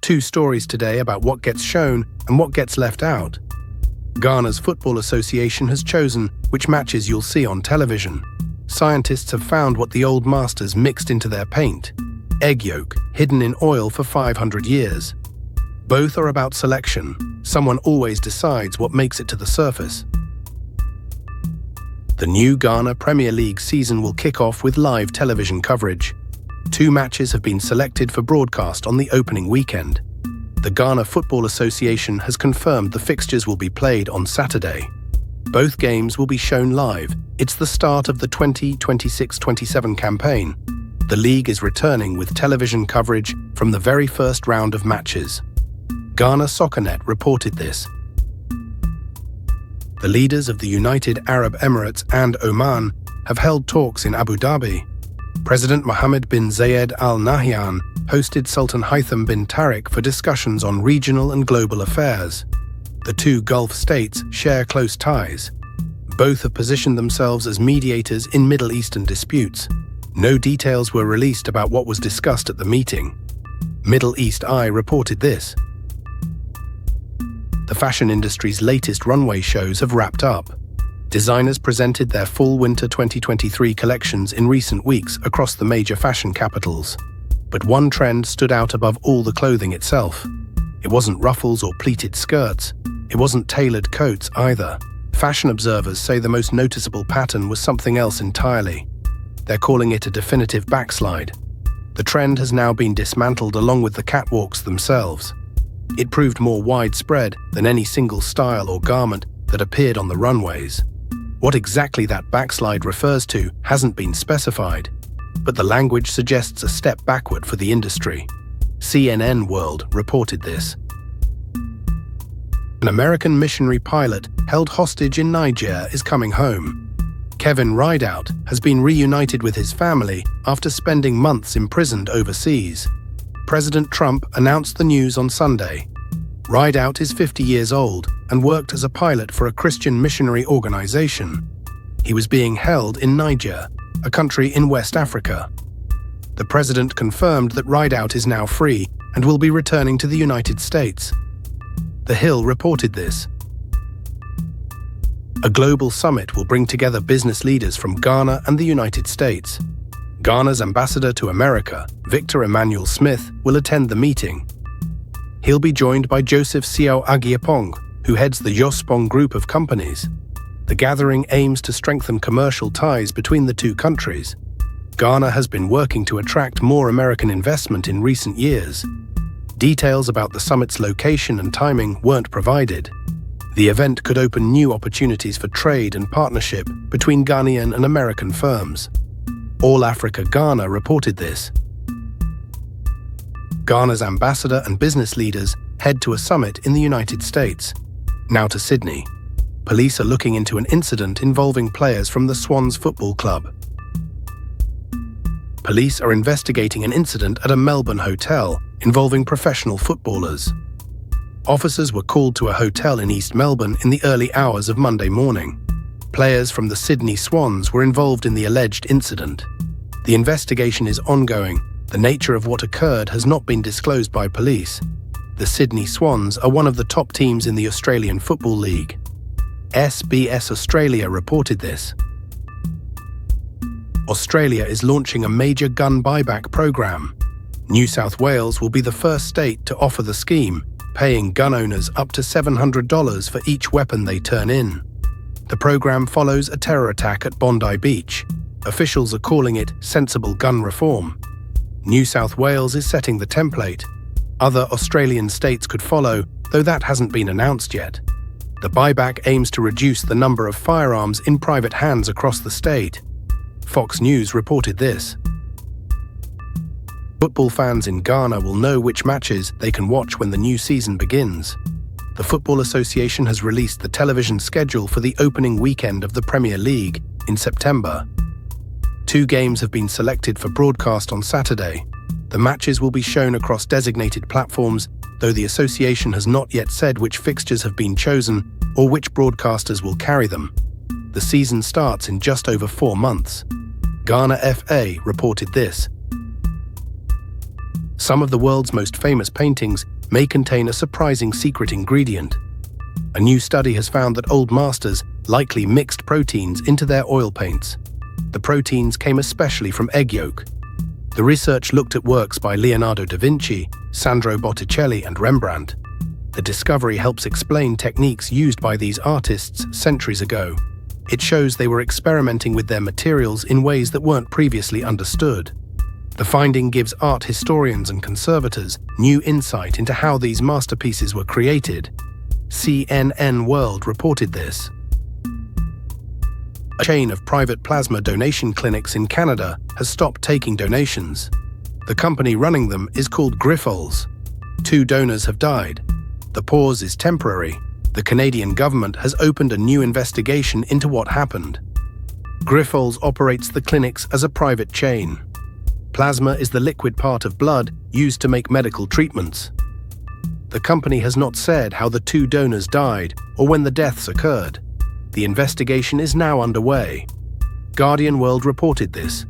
Two stories today about what gets shown and what gets left out. Ghana's Football Association has chosen which matches you'll see on television. Scientists have found what the old masters mixed into their paint: egg yolk, hidden in oil for 500 years. Both are about selection. Someone always decides what makes it to the surface. The new Ghana Premier League season will kick off with live television coverage. Two matches have been selected for broadcast on the opening weekend. The Ghana Football Association has confirmed the fixtures will be played on Saturday. Both games will be shown live. It's the start of the 2026-27 campaign. The league is returning with television coverage from the very first round of matches. Ghana Soccernet reported this. The leaders of the United Arab Emirates and Oman have held talks in Abu Dhabi. President Mohammed bin Zayed Al Nahyan hosted Sultan Haitham bin Tariq for discussions on regional and global affairs. The two Gulf states share close ties. Both have positioned themselves as mediators in Middle Eastern disputes. No details were released about what was discussed at the meeting. Middle East Eye reported this. The fashion industry's latest runway shows have wrapped up. Designers presented their fall winter 2023 collections in recent weeks across the major fashion capitals. But one trend stood out above all the clothing itself. It wasn't ruffles or pleated skirts. It wasn't tailored coats either. Fashion observers say the most noticeable pattern was something else entirely. They're calling it a definitive backslide. The trend has now been dismantled along with the catwalks themselves. It proved more widespread than any single style or garment that appeared on the runways. What exactly that backslide refers to hasn't been specified, but the language suggests a step backward for the industry. CNN World reported this. An American missionary pilot held hostage in Niger is coming home. Kevin Rideout has been reunited with his family after spending months imprisoned overseas. President Trump announced the news on Sunday. Rideout is 50 years old and worked as a pilot for a Christian missionary organization. He was being held in Niger, a country in West Africa. The president confirmed that Rideout is now free and will be returning to the United States. The Hill reported this. A global summit will bring together business leaders from Ghana and the United States. Ghana's ambassador to America, Victor Emmanuel Smith, will attend the meeting. He'll be joined by Joseph Siao Agiapong, who heads the Yospong group of companies. The gathering aims to strengthen commercial ties between the two countries. Ghana has been working to attract more American investment in recent years. Details about the summit's location and timing weren't provided. The event could open new opportunities for trade and partnership between Ghanaian and American firms. AllAfrica Ghana reported this. Ghana's ambassador and business leaders head to a summit in the United States. Now to Sydney. Police are looking into an incident involving players from the Swans football club. Police are investigating an incident at a Melbourne hotel involving professional footballers. Officers were called to a hotel in East Melbourne in the early hours of Monday morning. Players from the Sydney Swans were involved in the alleged incident. The investigation is ongoing. The nature of what occurred has not been disclosed by police. The Sydney Swans are one of the top teams in the Australian Football League. SBS Australia reported this. Australia is launching a major gun buyback program. New South Wales will be the first state to offer the scheme, paying gun owners up to $700 for each weapon they turn in. The program follows a terror attack at Bondi Beach. Officials are calling it sensible gun reform. New South Wales is setting the template. Other Australian states could follow, though that hasn't been announced yet. The buyback aims to reduce the number of firearms in private hands across the state. Fox News reported this. Football fans in Ghana will know which matches they can watch when the new season begins. The Football Association has released the television schedule for the opening weekend of the Premier League in September. 2 games have been selected for broadcast on Saturday. The matches will be shown across designated platforms, though the association has not yet said which fixtures have been chosen or which broadcasters will carry them. The season starts in just over 4 months. Ghana FA reported this. Some of the world's most famous paintings may contain a surprising secret ingredient. A new study has found that old masters likely mixed proteins into their oil paints. The proteins came especially from egg yolk. The research looked at works by Leonardo da Vinci, Sandro Botticelli, and Rembrandt. The discovery helps explain techniques used by these artists centuries ago. It shows they were experimenting with their materials in ways that weren't previously understood. The finding gives art historians and conservators new insight into how these masterpieces were created. CNN World reported this. A chain of private plasma donation clinics in Canada has stopped taking donations. The company running them is called Grifols. 2 donors have died. The pause is temporary. The Canadian government has opened a new investigation into what happened. Grifols operates the clinics as a private chain. Plasma is the liquid part of blood used to make medical treatments. The company has not said how the 2 donors died or when the deaths occurred. The investigation is now underway. Guardian World reported this.